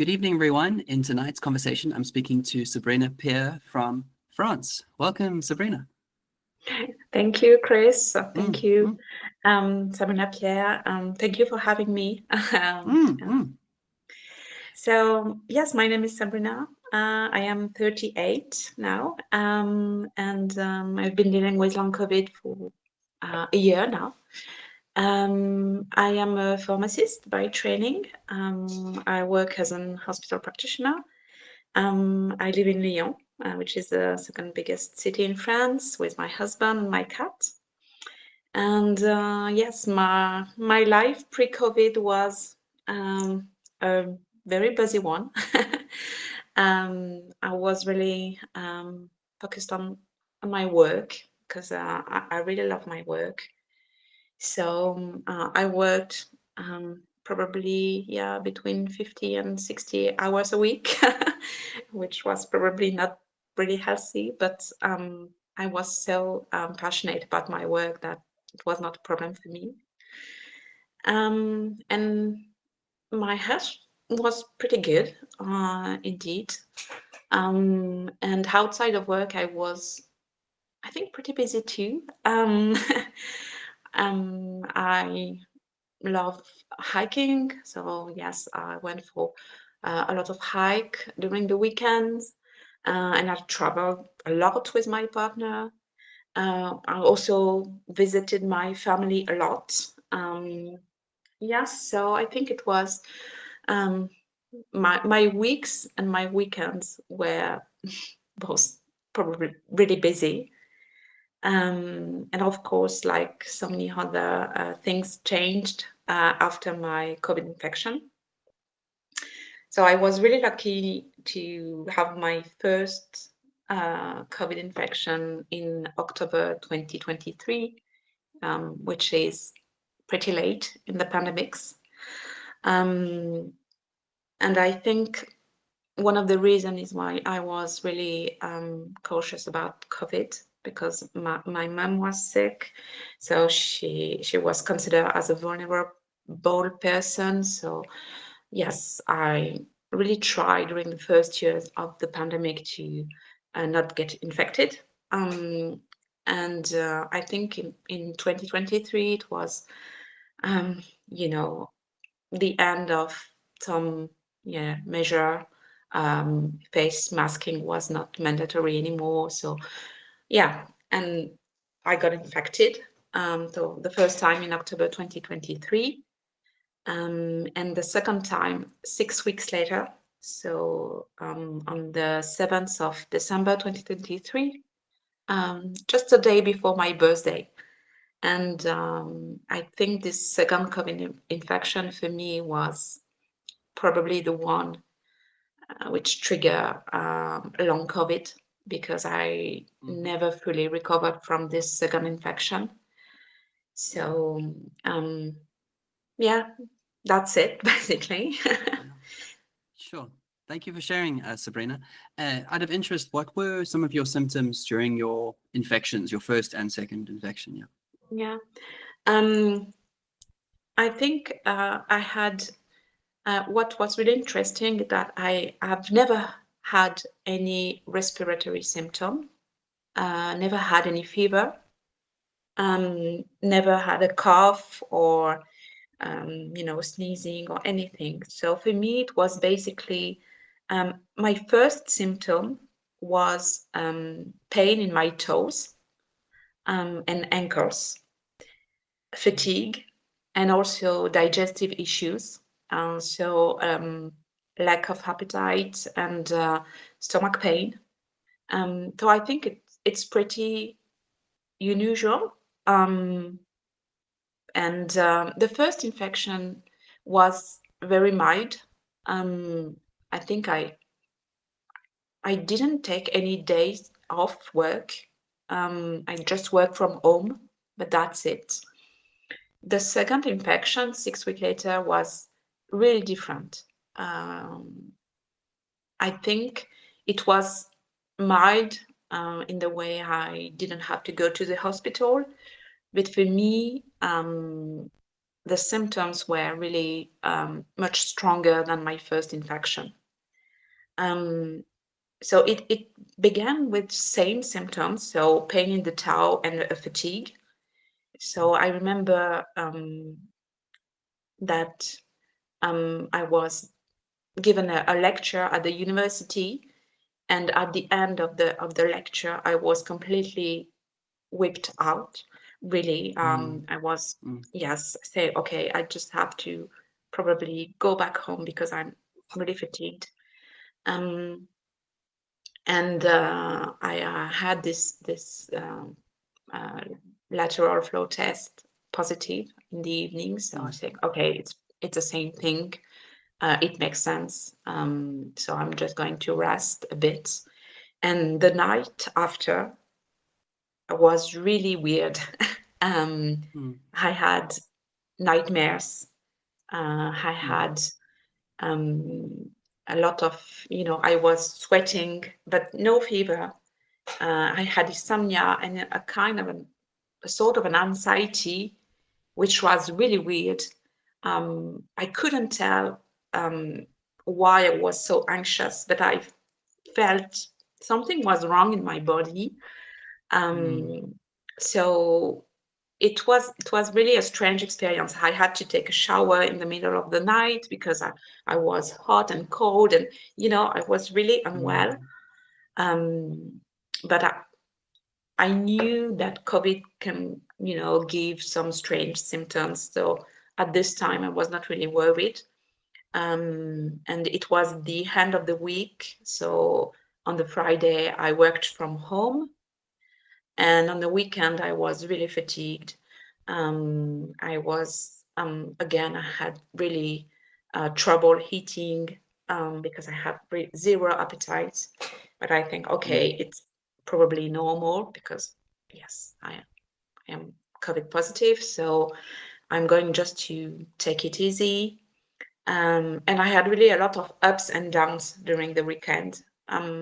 Good evening, everyone. In tonight's conversation, I'm speaking to Sabrina Pierre from France. Welcome, Sabrina. Thank you, Chris. Thank Mm, you, mm, Sabrina Pierre. Thank you for having me. mm, mm. So, yes, my name is Sabrina. I am 38 now, and I've been dealing with long COVID for a year now. I am a pharmacist by training. I work as an hospital practitioner. I live in Lyon, which is the second biggest city in France, with my husband and my cat. And yes, my life pre-COVID was a very busy one. I was really focused on my work because I really love my work. So I worked probably between 50 and 60 hours a week, which was probably not really healthy, but I was so passionate about my work that it was not a problem for me. And my health was pretty good, indeed. And outside of work, I think, pretty busy too. I love hiking, so yes, I went for a lot of hike during the weekends, and I traveled a lot with my partner. I also visited my family a lot. Yes, so I think it was um, my weeks and my weekends were both probably really busy. And of course, like so many other things changed after my COVID infection. So I was really lucky to have my first COVID infection in October 2023, which is pretty late in the pandemics. Um, and I think one of the reasons is why I was really cautious about COVID because my mom was sick, so she was considered as a vulnerable person. So yes, I really tried during the first years of the pandemic to not get infected. Um, and I think in 2023 it was, um, you know, the end of some measure. Face masking was not mandatory anymore. So yeah, and I got infected. So the first time in October 2023, and the second time 6 weeks later. So on the 7th of December 2023, just a day before my birthday. And I think this second COVID infection for me was probably the one which triggered long COVID because I never fully recovered from this second infection. So um, yeah, that's it basically. Yeah, sure. Thank you for sharing, Sabrina. Out of interest, what were some of your symptoms during your infections, your first and second infection? Yeah. Yeah. Um, I think I had what was really interesting that I have never had any respiratory symptom, never had any fever, never had a cough or sneezing or anything. So for me, it was basically my first symptom was pain in my toes and ankles, fatigue, and also digestive issues. So lack of appetite and stomach pain. So I think it's pretty unusual. Um, and the first infection was very mild. Um, I think I didn't take any days off work. I just worked from home, but that's it. The second infection, 6 weeks later, was really different. Um, I think it was mild in the way I didn't have to go to the hospital. But for me, the symptoms were really much stronger than my first infection. So it began with same symptoms, so pain in the toe and a fatigue. So I remember that I was given a lecture at the university, and at the end of the lecture, I was completely whipped out. Really, I was, yes, say, okay, I just have to probably go back home because I'm really fatigued. Um, and I had this uh, lateral flow test positive in the evening. So I think, okay, it's the same thing. It makes sense. So I'm just going to rest a bit. And the night after was really weird. I had nightmares. I had a lot of, I was sweating, but no fever. I had insomnia and a kind of a sort of an anxiety, which was really weird. I couldn't tell why I was so anxious, but I felt something was wrong in my body. So it was really a strange experience. I had to take a shower in the middle of the night because I was hot and cold, and I was really unwell. But I knew that COVID can, give some strange symptoms. So at this time, I was not really worried. And it was the end of the week. So on the Friday, I worked from home. And on the weekend, I was really fatigued. I was, again, I had really trouble eating because I had zero appetite. But I think, okay, it's probably normal because, yes, I am COVID positive. So I'm going just to take it easy. And I had really a lot of ups and downs during the weekend.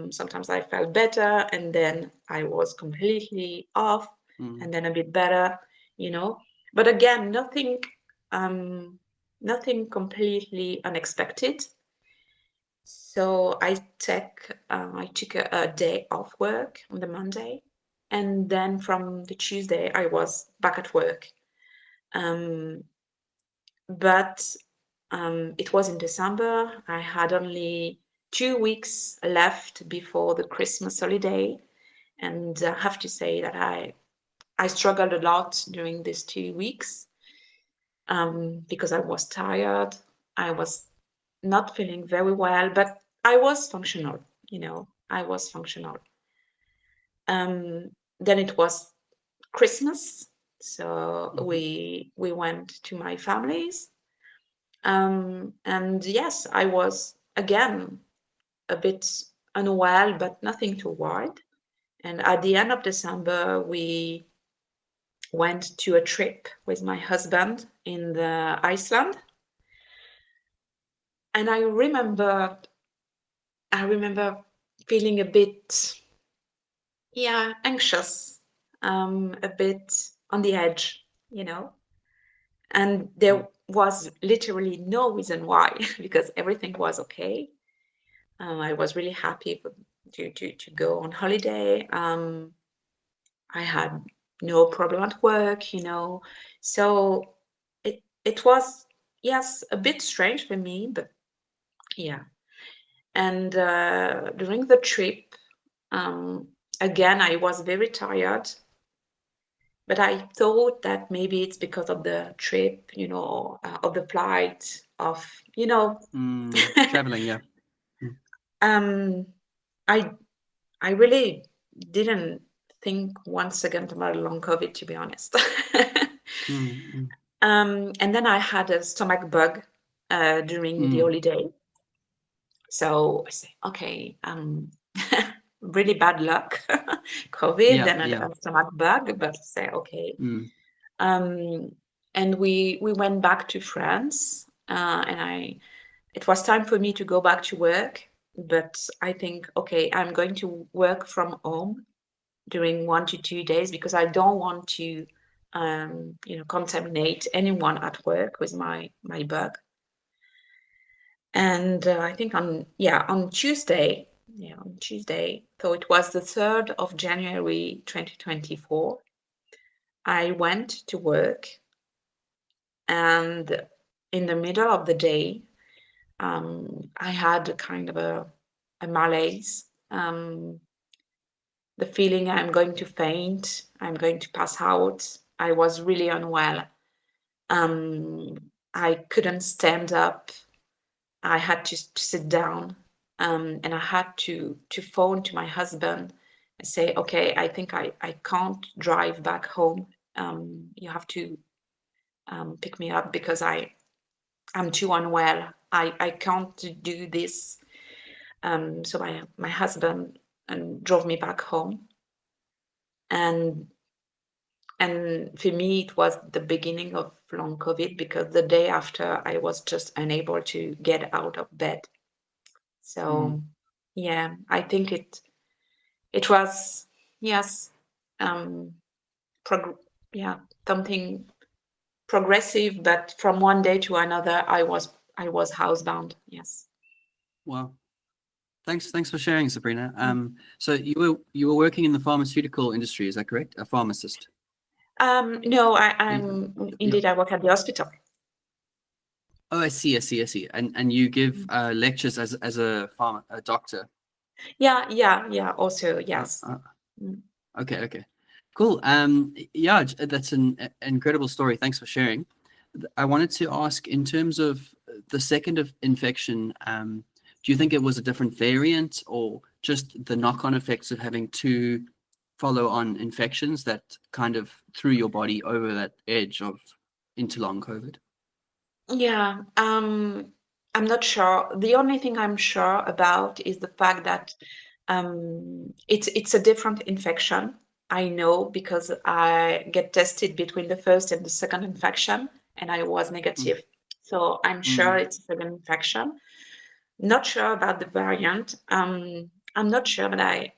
Sometimes I felt better, and then I was completely off, and then a bit better, you know. But again, nothing completely unexpected. So I took a day off work on the Monday, and then from the Tuesday I was back at work. Um, but it was in December. I had only 2 weeks left before the Christmas holiday, and I have to say that I struggled a lot during these 2 weeks because I was tired. I was not feeling very well, but I was functional. I was functional. Then it was Christmas, so we went to my family's. And yes, I was again a bit unwell, but nothing too wild. And at the end of December, we went to a trip with my husband in the Iceland. And I remember feeling a bit, yeah, anxious, a bit on the edge, you know. And there was literally no reason why, because everything was okay. I was really happy to go on holiday. I had no problem at work, So it was, yes, a bit strange for me, but yeah. And during the trip, um, again, I was very tired, but I thought that maybe it's because of the trip, of the flight, Traveling, yeah. um, I I really didn't think once again about long COVID, to be honest. And then I had a stomach bug during the holiday. So I say, okay, really bad luck, COVID Yeah, and yeah. a stomach bug, but say, okay. Um, and we went back to France, and it was time for me to go back to work, but I think, okay, I'm going to work from home during 1 to 2 days because I don't want to contaminate anyone at work with my bug. And I think on Tuesday, so it was the 3rd of January 2024, I went to work, and in the middle of the day, I had a kind of a malaise, the feeling I'm going to faint, I'm going to pass out. I was really unwell. I couldn't stand up. I had to sit down, and I had to phone to my husband and say, okay, I think I can't drive back home. You have to pick me up because I'm too unwell. I can't do this. So my husband drove me back home, and for me it was the beginning of long COVID, because the day after I was just unable to get out of bed. So yeah, I think it was, yes, um, yeah, something progressive, but from one day to another, I was housebound. Yes. Wow. Thanks for sharing, Sabrina. So you were working in the pharmaceutical industry, is that correct? A pharmacist? No, In- I'm yeah. indeed, I work at the hospital. Oh, I see. And you give lectures as a doctor. Yeah. Also, yes. Mm. Okay. Cool. Yeah, that's an incredible story. Thanks for sharing. I wanted to ask, in terms of the second of infection, do you think it was a different variant, or just the knock-on effects of having two follow-on infections that kind of threw your body over that edge of into long COVID? Yeah, I'm not sure. The only thing I'm sure about is the fact that it's a different infection. I know because I get tested between the first and the second infection, and I was Mm, negative. So I'm sure mm, it's a second infection. Not sure about the variant. I'm not sure, but I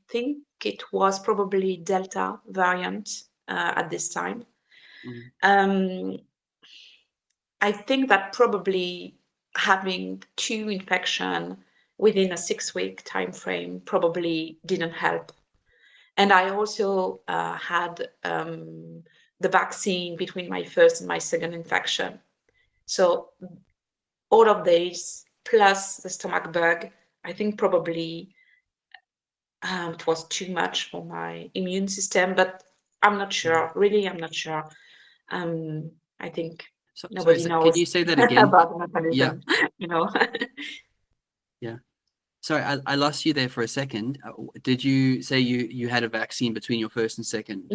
think it was probably Delta variant at this time. mm, Um, I think that probably having two infection within a 6-week time frame probably didn't help. And I also had the vaccine between my first and my second infection. So all of these plus the stomach bug, I think probably it was too much for my immune system, but I'm not mm. sure. Really, I'm not sure. I think Sorry, nobody can knows you say that again? about the Yeah, mechanism, you know. yeah. Sorry, I lost you there for a second. Did you say you had a vaccine between your first and second?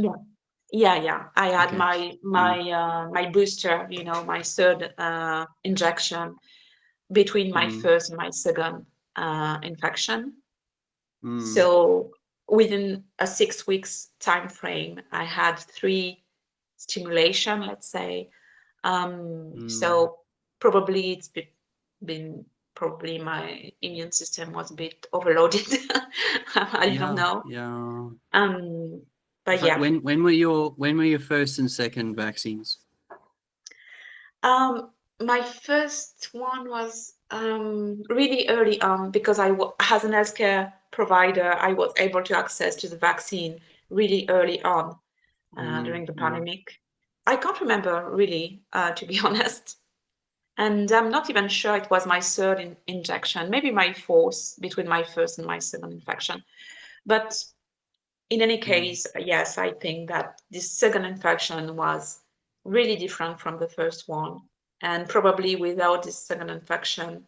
Yeah, yeah. I had Okay. my Mm, my booster, my third injection between my mm, first and my second infection. mm, So within a 6 weeks time frame, I had 3 stimulation, let's say. mm. So probably it's been probably my immune system was a bit overloaded. I don't Yeah, know. yeah. Um, but So yeah. when were your first and second vaccines? Um, my first one was really early on, because as an healthcare provider, I was able to access to the vaccine really early on Mm, during the mm, pandemic. I can't remember really, to be honest. And I'm not even sure it was my third injection, maybe my fourth between my first and my second infection. But in any mm, case, yes, I think that this second infection was really different from the first one. And probably without this second infection,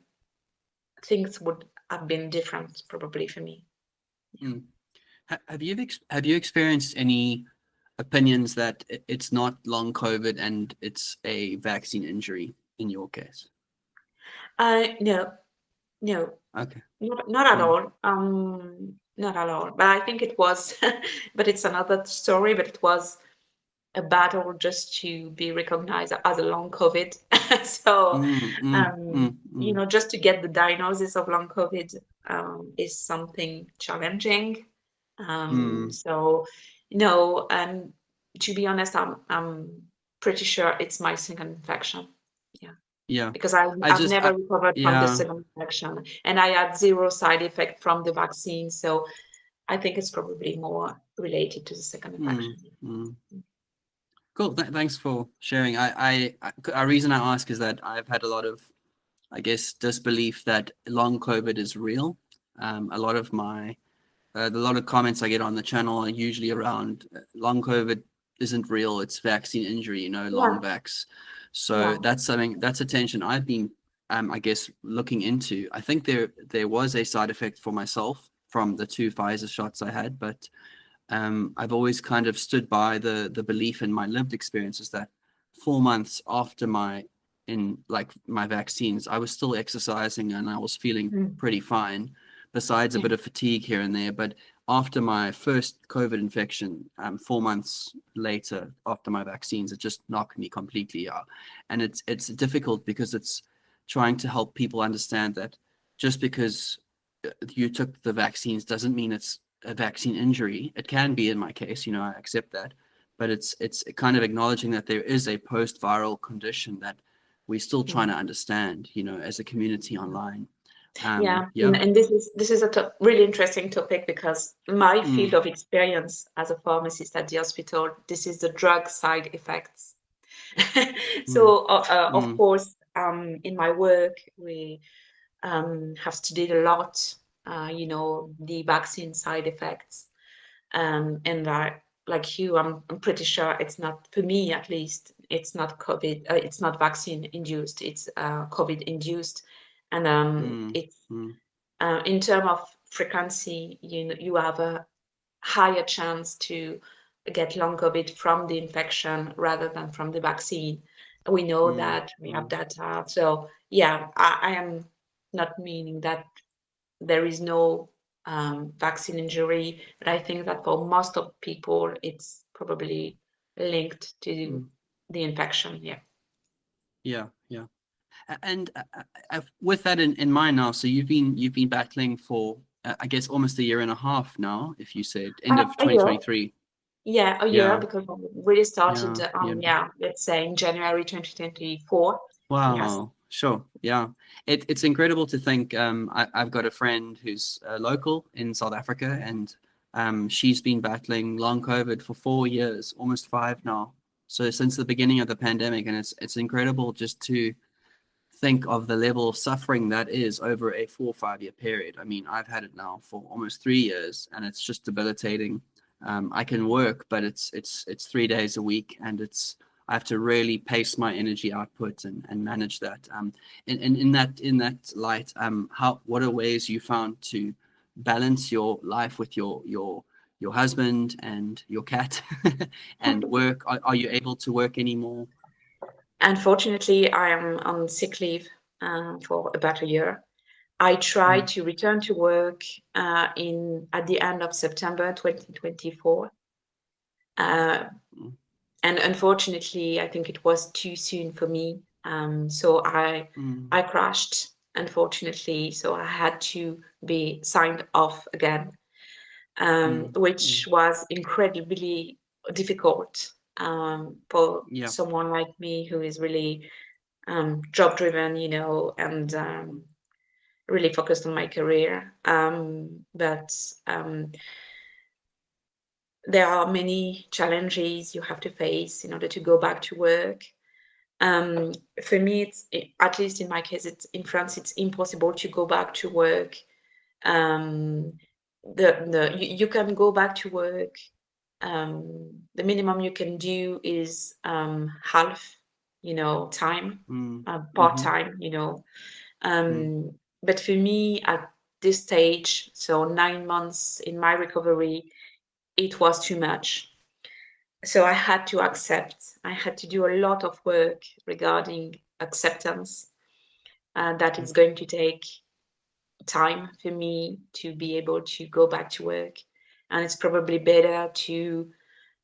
things would have been different, probably for me. mm. Have you experienced any opinions that it's not long COVID and it's a vaccine injury in your case? No, no, Okay. not at Mm, all. Not at all. But I think it was, but it's another story. But it was a battle just to be recognized as a long COVID. So, just to get the diagnosis of long COVID is something challenging. mm, So, and to be honest, I'm pretty sure it's my second infection. Yeah. Yeah. Because I I've just, never recovered from the yeah. second infection, and I had zero side effect from the vaccine. So I think it's probably more related to the second Mm, infection. mm. Cool. Thanks for sharing. A reason I ask is that I've had a lot of, I guess, disbelief that long COVID is real. A lot of a lot of comments I get on the channel are usually around long COVID isn't real. It's vaccine injury, long Yeah, vax. So yeah. that's a tension I've been, I guess, looking into. I think there was a side effect for myself from the 2 Pfizer shots I had, but I've always kind of stood by the belief in my lived experiences that 4 months after my vaccines, I was still exercising and I was feeling Mm. pretty fine, besides a Yeah. bit of fatigue here and there. But after my first COVID infection, 4 months later, after my vaccines, it just knocked me completely out. And it's difficult because it's trying to help people understand that just because you took the vaccines doesn't mean it's a vaccine injury. It can be in my case, I accept that, but it's kind of acknowledging that there is a post-viral condition that we're still trying to Mm. understand, as a community online. Yeah, Yeah. and this is a really interesting topic, because my field Mm, of experience as a pharmacist at the hospital, this is the drug side effects. mm, So of mm, course, in my work, we have studied a lot, the vaccine side effects, and like you, I'm pretty sure it's not, for me at least, it's not COVID, it's not vaccine induced, it's COVID induced, and mm, it's mm, in terms of frequency, you have a higher chance to get long COVID from the infection rather than from the vaccine. We know mm, that, we have mm, data. So yeah, I am not meaning that there is no vaccine injury, but I think that for most of people, it's probably linked to mm. the infection. Yeah. Yeah, yeah. And with that in mind now, so you've been battling for I guess almost a year and a half now, if you said end of A year. 2023. Yeah, a year, Yeah, because I really started, yeah, yeah. yeah, let's say in January 2024. Yes. Wow, sure. Yeah. It's incredible to think. I've got a friend who's local in South Africa, and she's been battling long COVID for 4 years, almost 5 now. So since the beginning of the pandemic, and it's incredible just to think of the level of suffering that is over a 4 or 5 year period. I mean, I've had it now for almost 3 years, and it's just debilitating. I can work, but it's 3 days a week, and I have to really pace my energy output and manage that. In that light, how what are ways you found to balance your life with your husband and your cat and work? Are you able to work anymore? Unfortunately, I am on sick leave for about a year. I tried Mm, to return to work in at the end of September 2024. Uh, mm, and unfortunately, I think it was too soon for me. So I mm, crashed, unfortunately. So I had to be signed off again, mm, mm. which was incredibly difficult for Yeah. someone like me who is really job driven, and really focused on my career. But there are many challenges you have to face in order to go back to work. Um, for me, at least in my case, it's in France, it's impossible to go back to work. Um, you can go back to work. The minimum you can do is half, time, Mm, part mhm, time, mm, But for me, at this stage, so 9 months in my recovery, it was too much. So I had to accept. I had to do a lot of work regarding acceptance, that mm, it's going to take time for me to be able to go back to work. And it's probably better to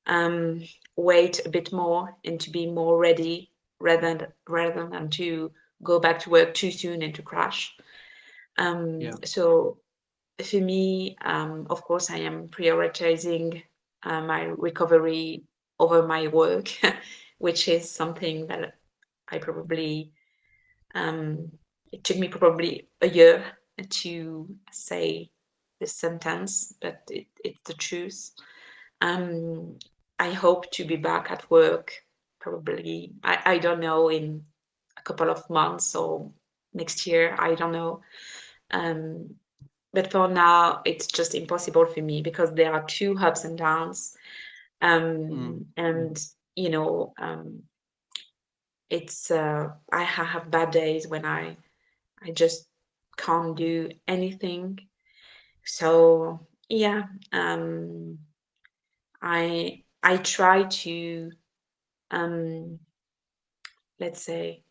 um, wait a bit more and to be more ready, rather than to go back to work too soon and to crash. yeah. So for me, of course, I am prioritizing my recovery over my work, which is something that I probably, it took me probably a year to say this sentence, but it's the truth. Um, I hope to be back at work probably, I don't know, in a couple of months or next year, I don't know. Um, but for now, it's just impossible for me because there are two ups and downs. And, you know, it's, I have bad days when I just can't do anything. So yeah, I try to, um, let's say,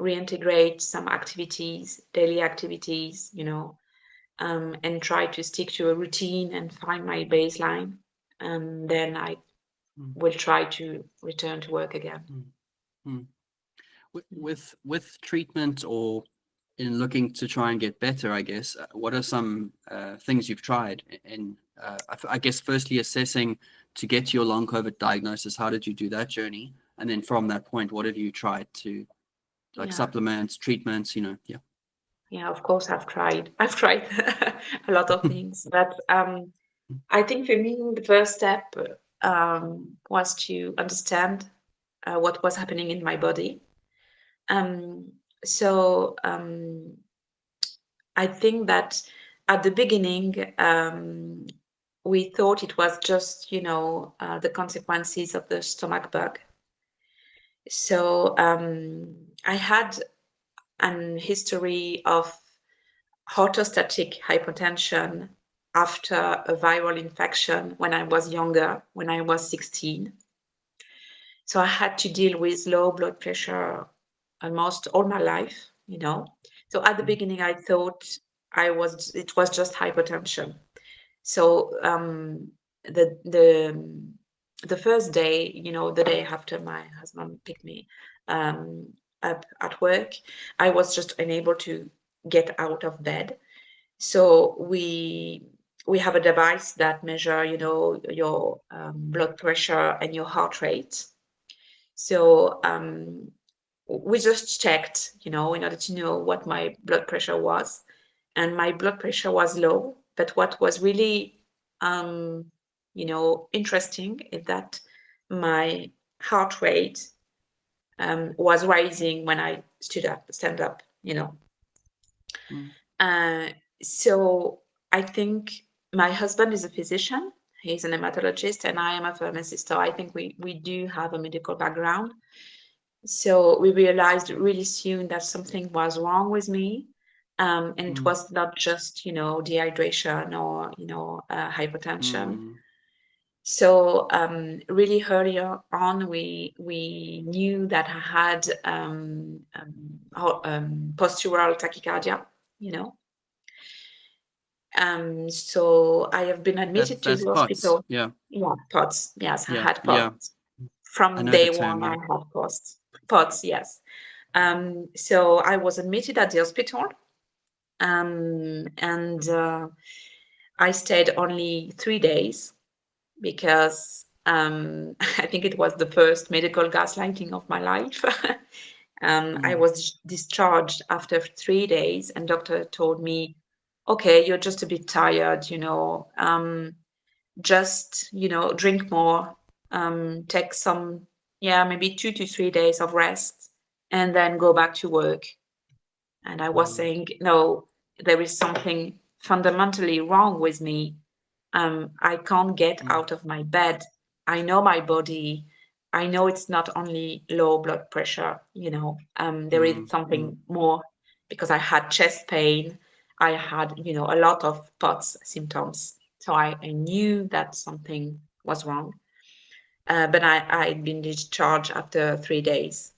reintegrate some activities, daily activities, you know, and try to stick to a routine and find my baseline. And then I will try to return to work again. With treatment or in looking to try and get better, I guess, what are some things you've tried? And I guess firstly assessing to get your long COVID diagnosis, how did you do that journey? And then from that point, what have you tried to, like, Yeah. supplements, treatments, you know? Yeah. Yeah, of course I've tried. I've tried a lot of things, but I think for me the first step was to understand what was happening in my body. Um, so I think that at the beginning we thought it was just, you know, the consequences of the stomach bug. So I had an history of orthostatic hypotension after a viral infection when I was younger, when I was 16. So I had to deal with low blood pressure almost all my life, you know. So at the beginning, I thought it was just hypertension. So the first day, you know, the day after my husband picked me up at work, I was just unable to get out of bed. So we have a device that measure, you know, your blood pressure and your heart rate. So we just checked, you know, in order to know what my blood pressure was, and my blood pressure was low. But what was really, you know, interesting is that my heart rate was rising when I stand up, you know. Uh, so I think my husband is a physician. He's an hematologist, and I am a pharmacist. So I think we do have a medical background. So we realized really soon that something was wrong with me. And it was not just, you know, dehydration or, you know, hypertension. So really early on, we knew that I had postural tachycardia, you know. So I have been admitted to That's the POTS. hospital. Yeah. Yeah, POTS. Yes, I Yeah. had Yeah. POTS. I From know the day term. one, I Yeah. had POTS. POTS, yes. So I was admitted at the hospital, and I stayed only 3 days because I think it was the first medical gaslighting of my life. I was discharged after 3 days, and doctor told me, "Okay, you're just a bit tired, you know. Just, you know, drink more, take some, yeah, maybe 2 to 3 days of rest, and then go back to work." And I was saying, no, there is something fundamentally wrong with me. I can't get out of my bed. I know my body. I know it's not only low blood pressure, you know, there is something more, because I had chest pain. I had, you know, a lot of POTS symptoms. So I knew that something was wrong. But I'd been discharged after 3 days.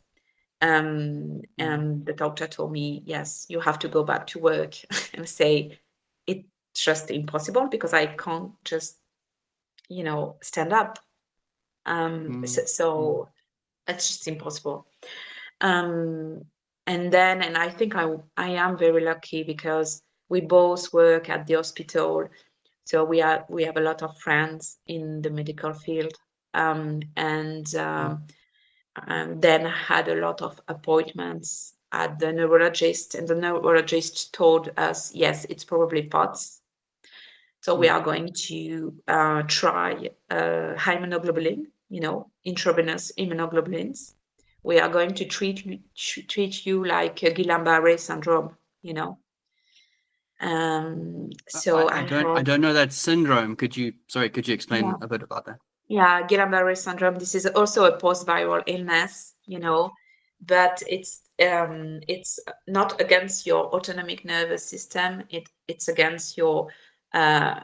And the doctor told me, yes, you have to go back to work. And say, it's just impossible because I can't just, you know, stand up. So it's just impossible. Um, and I think I am very lucky because we both work at the hospital. So we have a lot of friends in the medical field. And then had a lot of appointments at the neurologist, and the neurologist told us, yes, it's probably POTS. So we are going to try immunoglobulin, intravenous immunoglobulins. We are going to treat you like Guillain-Barré syndrome, So I I had, don't know that syndrome. Could you yeah. explain a bit about that? Yeah, Guillain-Barré syndrome. This is also a post-viral illness, but it's not against your autonomic nervous system. It's against your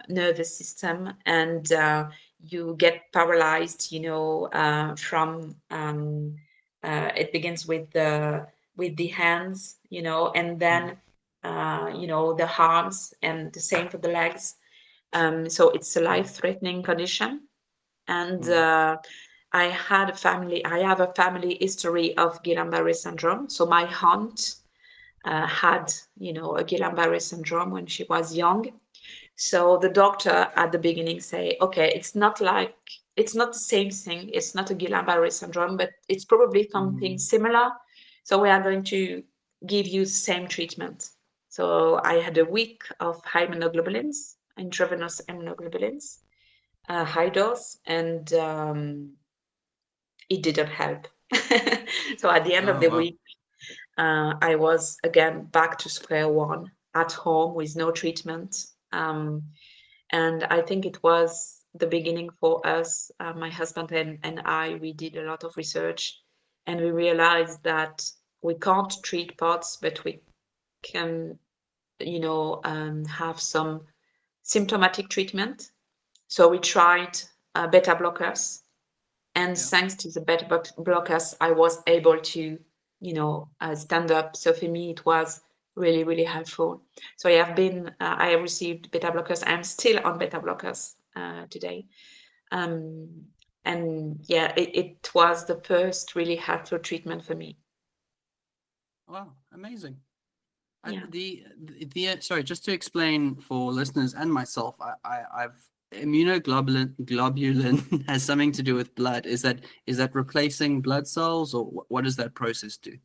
nervous system, and you get paralyzed. From it begins with the hands, and then the arms, and the same for the legs. So it's a life-threatening condition. And I have a family history of Guillain-Barré syndrome. So my aunt had, a Guillain-Barré syndrome when she was young. So the doctor at the beginning say, okay, it's not the same thing. It's not a Guillain-Barré syndrome, but it's probably something similar. So we are going to give you the same treatment. So I had a week of immunoglobulins, intravenous immunoglobulins, high dose, and it didn't help. So at the end of Oh the wow. week, I was again back to square one at home with no treatment. And I think it was the beginning for us, my husband and I. We did a lot of research, and we realized that we can't treat POTS, but we can, have some symptomatic treatment. So we tried beta blockers, and Yeah. thanks to the beta blockers, I was able to, stand up. So for me, it was really, really helpful. So I have received beta blockers. I'm still on beta blockers today. Um, and yeah, it was the first really helpful treatment for me. Wow, amazing. Yeah. Sorry, just to explain for listeners and myself, I've immunoglobulin has something to do with blood. Is that replacing blood cells, or what does that process do?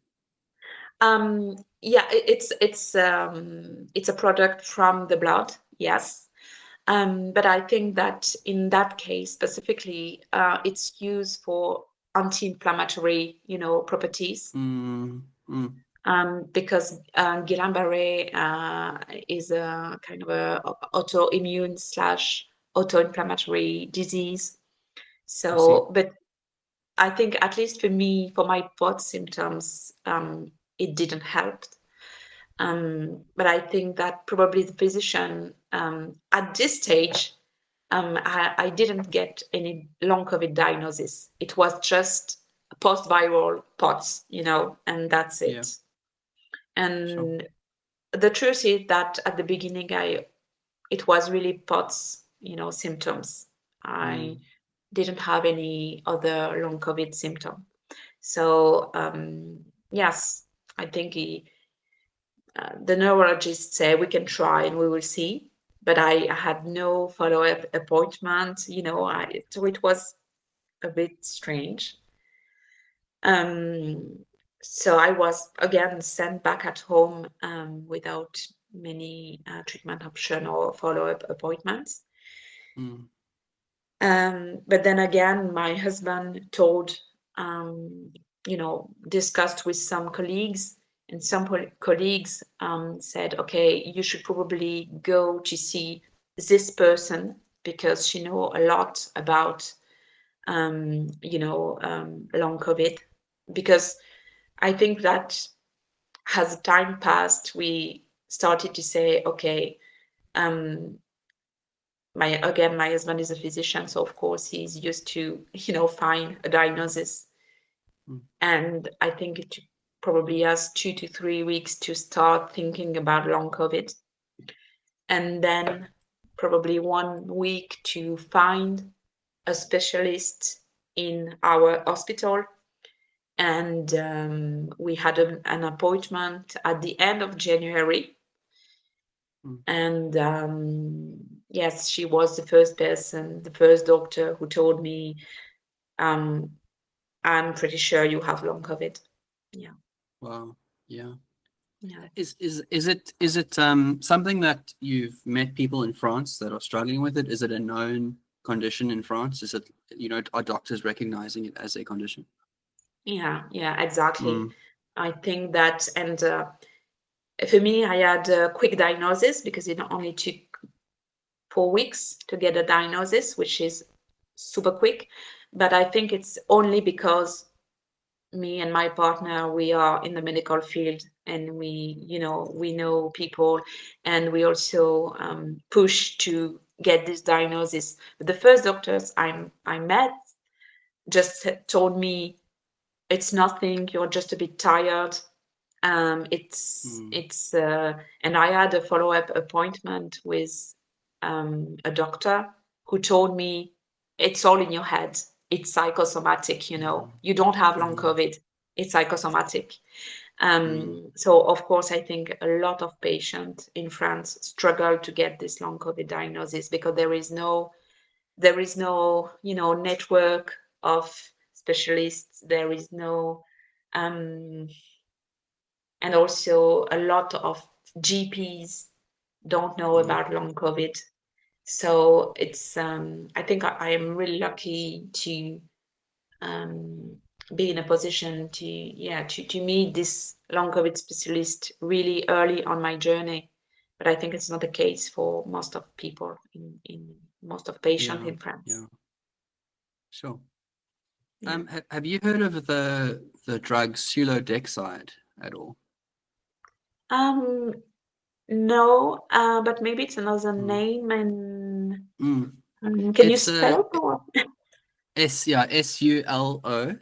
Yeah, it's a product from the blood, yes. But I think that in that case specifically, it's used for anti-inflammatory, properties. Mm, mm, Because Guillain-Barré is a kind of a autoimmune slash auto-inflammatory disease. I see. So, but I think at least for me, for my POTS symptoms, it didn't help. But I think that probably the physician at this stage, I didn't get any long COVID diagnosis. It was just post-viral POTS, and that's Yeah, it. sure. And the truth is that at the beginning, it was really POTS, symptoms. I Mm, didn't have any other long COVID symptom. So yes, I think the neurologist said we can try and we will see. But I had no follow-up appointment. So it was a bit strange. Um, so I was again sent back at home without many treatment option or follow-up appointments. mm, But then again, my husband told, um, discussed with some colleagues, and some colleagues said, okay, you should probably go to see this person because she know a lot about, long COVID. Because I think that as time passed, we started to say, okay, um, my husband is a physician, so of course he's used to, find a diagnosis. mm, And I think it took probably us 2 to 3 weeks to start thinking about long COVID. And then probably 1 week to find a specialist in our hospital. And we had an appointment at the end of January. mm, And yes, she was the first person, the first doctor who told me um, I'm pretty sure you have long COVID. Yeah, Wow. Yeah. yeah. Is it something that you've met people in France that are struggling with it? Is it a known condition in France? Is it, are doctors recognizing it as a condition? Yeah, exactly. Mm, I think that, and for me, I had a quick diagnosis because it only took 4 weeks to get a diagnosis, which is super quick. But I think it's only because me and my partner, we are in the medical field, and we know people, and we also push to get this diagnosis. But the first doctors I met just told me it's nothing, you're just a bit tired. mm, And I had a follow-up appointment with a doctor who told me it's all in your head. It's psychosomatic, mm, You don't have long mm, COVID. It's psychosomatic. mm. So of course, I think a lot of patients in France struggle to get this long COVID diagnosis because there is no network of specialists. There is no um, and also a lot of GPs don't know Mm. about long COVID. So it's I think I am really lucky to um, be in a position to meet this long COVID specialist really early on my journey. But I think it's not the case for most of people in most of patients Yeah, in France. yeah, sure. Yeah. Have you heard of the drug sulodexide at all? Um, no, but maybe it's another Mm. name. And Mm. can you It's a spell or? Sulodexide,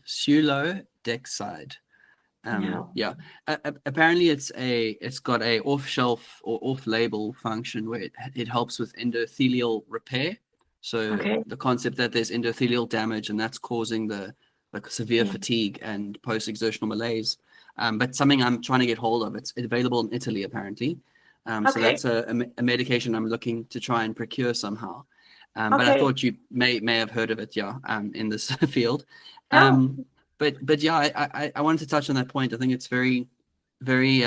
sulodexide. Yeah. Yeah. Apparently, it's got a off-shelf or off-label function where it helps with endothelial repair. So Okay. the concept that there's endothelial damage and that's causing the like severe Yeah. fatigue and post-exertional malaise. But something I'm trying to get hold of. It's available in Italy apparently. So Okay. that's a medication I'm looking to try and procure somehow. But I Okay. thought you may have heard of it, yeah, in this field. No. Um, but yeah, I wanted to touch on that point. I think it's very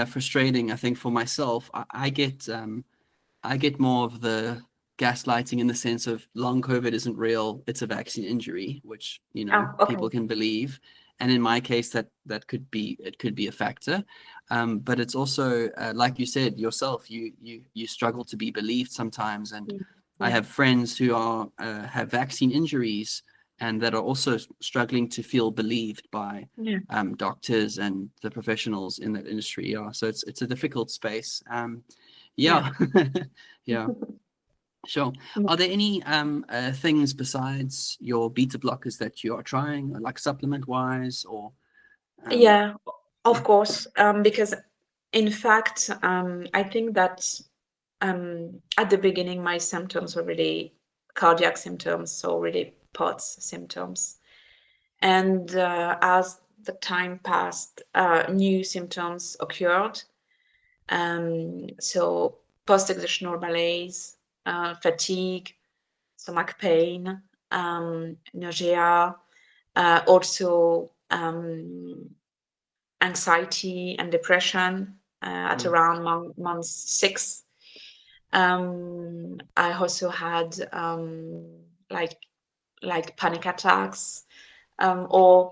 frustrating. I think for myself, I get more of the gaslighting in the sense of long COVID isn't real. It's a vaccine injury, which Oh, people okay. can believe. And in my case, that could be a factor. But it's also like you said yourself, you struggle to be believed sometimes. And Mm. I Yeah. have friends who are have vaccine injuries and that are also struggling to feel believed by Yeah. doctors and the professionals in that industry. Yeah, so it's a difficult space. Yeah. Yeah, yeah, sure. Mm. Are there any things besides your beta blockers that you are trying, like supplement wise, or um, Yeah, of course. Because in fact, I think that at the beginning, my symptoms were really cardiac symptoms, so really POTS symptoms. And as the time passed, new symptoms occurred. So post-exertional malaise, fatigue, stomach pain, nausea, also anxiety and depression at mm, around month 6. I also had like panic attacks, or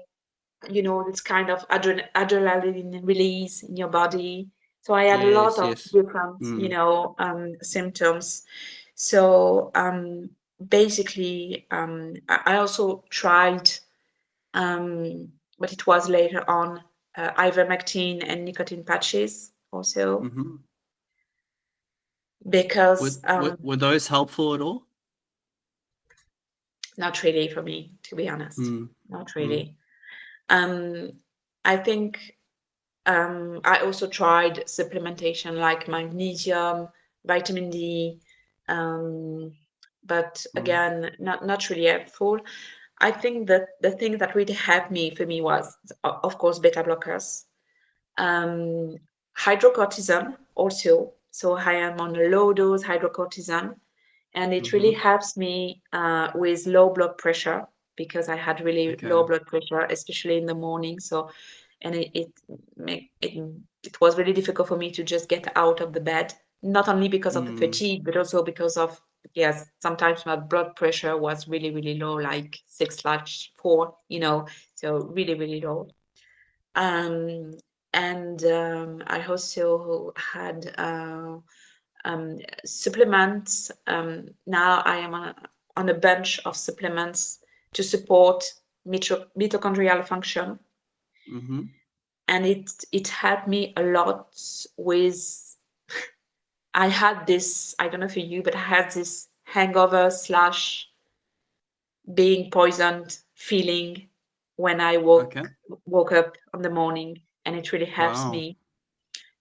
this kind of adrenaline release in your body. So I had a lot yes, of yes, different, mm, symptoms. So basically, I also tried, but it was later on, ivermectin and nicotine patches also, mm-hmm. because Were those helpful at all? not really for me, to be honest, Mm, not mm, really. Um, I think I also tried supplementation like magnesium, vitamin D, um, but mm, again, not really helpful. I think that the thing that really helped me for me was, of course, beta blockers, um, hydrocortisone also. So I am on a low dose hydrocortisone, and it really Mm-hmm. helps me with low blood pressure because I had really Okay. low blood pressure, especially in the morning. So, and it was really difficult for me to just get out of the bed, not only because of the Mm. fatigue, but also because of, yes, sometimes my blood pressure was really, really low, like 6/4, so really, really low. Um, and I also had supplements. Now I am on a bunch of supplements to support mitochondrial function, Mm-hmm. and it helped me a lot with. I had this. I don't know for you, but I had this hangover slash being poisoned feeling when I Okay. woke up in the morning, and it really helps Wow. me.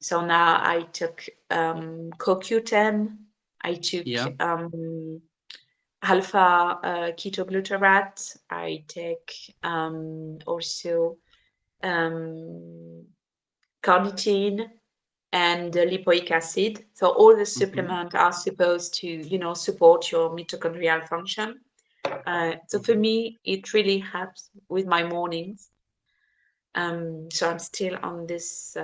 So now I took CoQ10. I took Yeah. alpha ketoglutarate. I take also um, carnitine and lipoic acid. So all the Mm-hmm. supplements are supposed to, support your mitochondrial function. So for Mm-hmm. me, it really helps with my mornings. So I'm still on this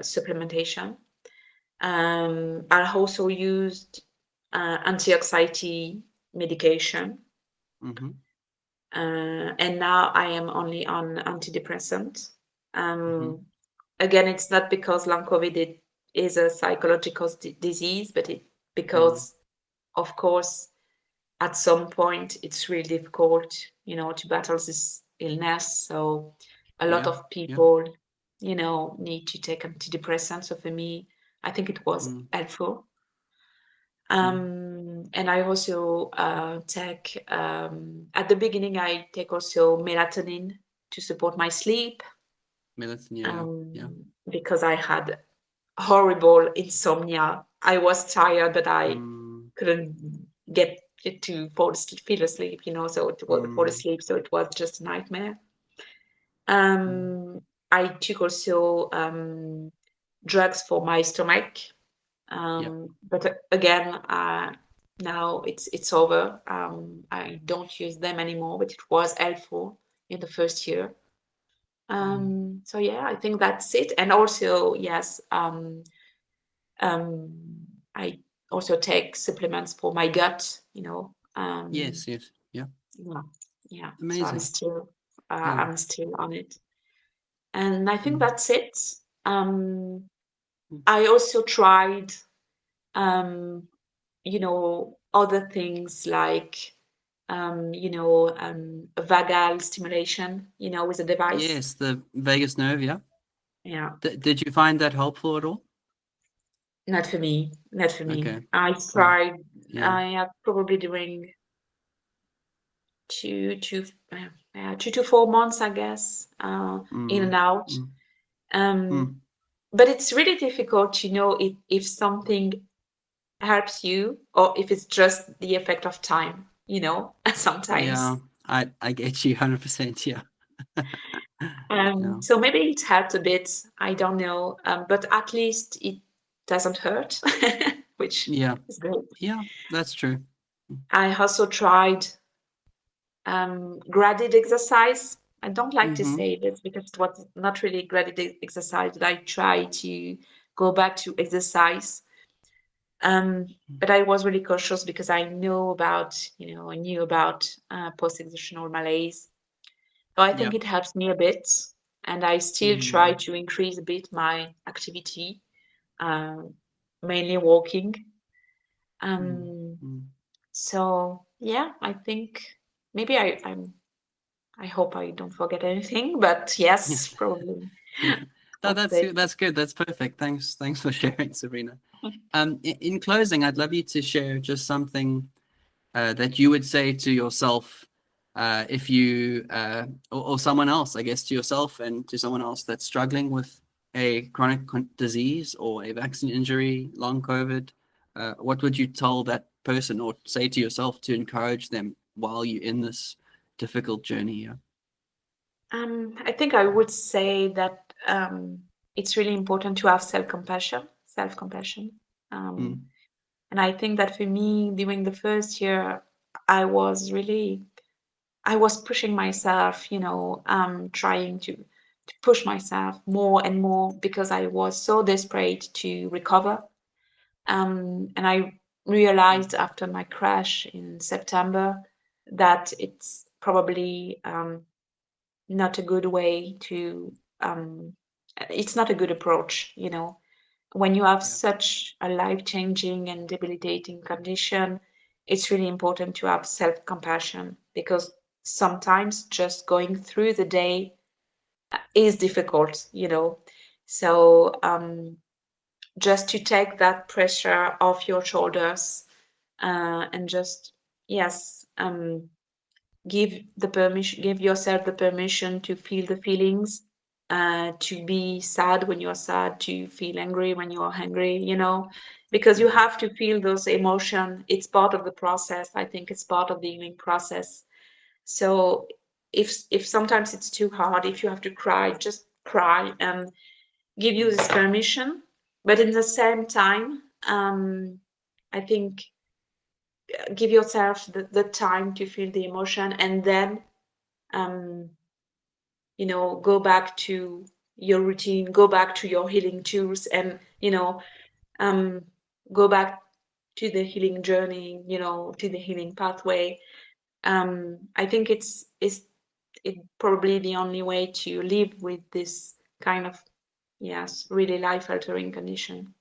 supplementation. I also used antioxidant medication, Mm-hmm. and now I am only on antidepressant. Mm-hmm. Um, Again, it's not because long COVID is a psychological disease, but Mm. because, of course, at some point it's really difficult, to battle this illness. So a lot Yeah. of Yeah. people, need to take antidepressants. So for me, I think it was Mm. helpful. Mm. And I also take, at the beginning, I take also melatonin to support my sleep, Melatonin. Yeah. Yeah. because I had horrible insomnia. I was tired, but I Mm. couldn't get it to feel asleep, so it was fall Mm. asleep, so it was just a nightmare. Mm. Um, I took also drugs for my stomach, Yeah. but again, now it's over. I don't use them anymore, but it was helpful in the first year. Mm. So yeah, I think that's it. And also, yes, um, I also take supplements for my gut. Yes. Yes. Yeah. Yeah, yeah. So I'm Amazing. still, uh, Yeah. I'm still on it, and I think Mm. that's it. Um, Mm. I also tried, other things like, vagal stimulation, with a device. Yes. The vagus nerve. Yeah. Yeah, Did you find that helpful at all? not for me, not for me. Okay. I Well. tried, Yeah. I am probably doing 2 to 4 months, I guess, in and Mm. out. Mm. Um, Mm. but it's really difficult to know if something helps you or if it's just the effect of time, sometimes. Yeah. I get you 100%. Yeah. Yeah. So maybe it helped a bit. I don't know, but at least it doesn't hurt, which Yeah. is good. Yeah. That's true. I also tried graded exercise. I don't like to Mm-hmm. say this because it was not really graded exercise, but I try to go back to exercise. Um, but I was really cautious because I knew about post-exertional malaise. So I Yeah. think it helps me a bit, and I still try Mm. to increase a bit my activity, um, mainly walking. Mm. Um, Mm. so yeah, I think maybe I hope I don't forget anything, but yes, probably Yeah. No, that's it. that's good. That's perfect. Thanks for sharing, Sabrina. In closing, I'd love you to share just something that you would say to yourself if you or someone else, I guess, to yourself and to someone else that's struggling with a chronic disease or a vaccine injury, long COVID. What would you tell that person or say to yourself to encourage them while you're in this difficult journey? Yeah. I think I would say that it's really important to have self-compassion. Self-compassion. Um, Mm, And I think that for me, during the first year, I was really, I was pushing myself, trying to push myself more and more because I was so desperate to recover. And I realized after my crash in September that it's probably not a good way to, um, it's not a good approach, when you have Yeah. such a life-changing and debilitating condition, it's really important to have self-compassion because sometimes just going through the day is difficult. So just to take that pressure off your shoulders and just, yes, give yourself the permission to feel the feelings, to be sad when you're sad, to feel angry when you're angry, because you Mhm. have to feel those emotions. It's part of the process. I think it's part of the healing process. So if sometimes it's too hard, if you have to cry, just cry and give you Mm. this permission. But in the same time, I think give yourself the time to feel the emotion, and then um, go back to your routine, go back to your healing tools, and um, go back to the healing journey, to the healing pathway. I think it probably the only way to live with this kind of, yes, really life altering condition.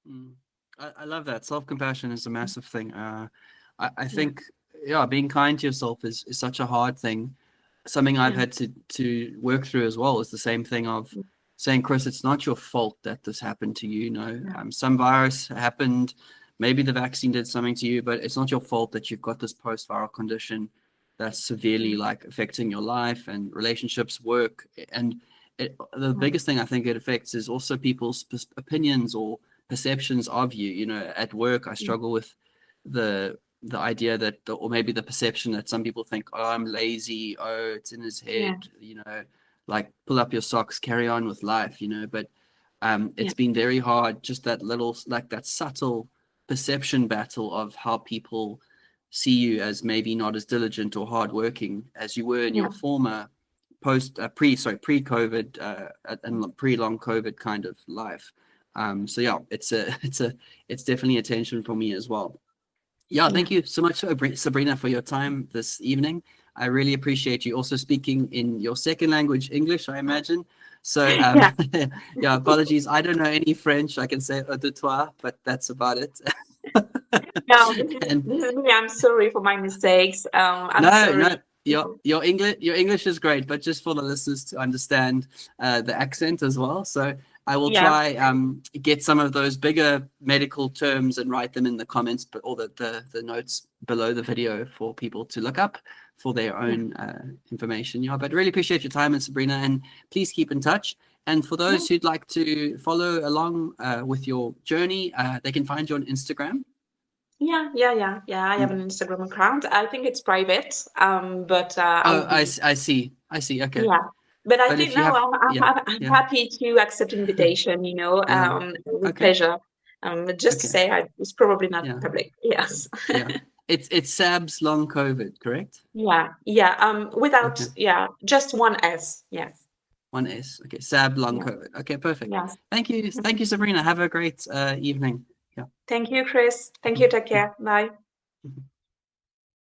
Mm. I love that. Self-compassion is a massive thing. I Yeah, think, yeah, being kind to yourself is such a hard thing. Something I've yeah, had to work through as well is the same thing of saying, Chris, it's not your fault that this happened to you. yeah, Some virus happened, maybe the vaccine did something to you, but it's not your fault that you've got this post-viral condition that's severely yeah, like affecting your life and relationships, work, and the yeah, biggest thing I think it affects is also people's opinions or perceptions of you. At work, I yeah, struggle with the idea that, or maybe the perception that some people think, oh, I'm lazy, oh, it's in his yeah, head, like pull up your socks, carry on with life, but yeah, it's been very hard, just that little, like that subtle perception battle of how people see you as maybe not as diligent or hardworking as you were in yeah, your former pre-COVID and pre-long COVID kind of life. So yeah, it's definitely a tension for me as well. Yeah, yeah, thank you so much, Sabrina, for your time this evening. I really appreciate you also speaking in your second language, English, I imagine. So yeah. yeah, apologies. I don't know any French. I can say au deux trois, but that's about it. No, this is And this is me. I'm sorry for my mistakes. I'm no, sorry. no, your English is great, but just for the listeners to understand the accent as well. So I will Yeah, try get some of those bigger medical terms and write them in the comments, but all the notes below the video for people to look up for their yeah, own information. Yeah, but really appreciate your time, and Sabrina, and please keep in touch. And for yeah, those who'd like to follow along with your journey, they can find you on Instagram. yeah. I have Mm. an Instagram account. I think it's private. But I Oh, will be. I see. Okay. Yeah, but I But think if you no, have, yeah, I'm yeah, happy to accept invitation. yeah. With Okay, pleasure. Just to okay, say, it's probably not yeah, public. Yes. yeah. It's Sab's long COVID, correct? Yeah. Without, Okay, yeah, just one S. Yes. one S. Okay, Sab long Yeah. COVID. Okay, perfect. Yes. Thank you, Sabrina. Have a great evening. Yeah. Thank you, Chris. Thank you. Take care. Bye.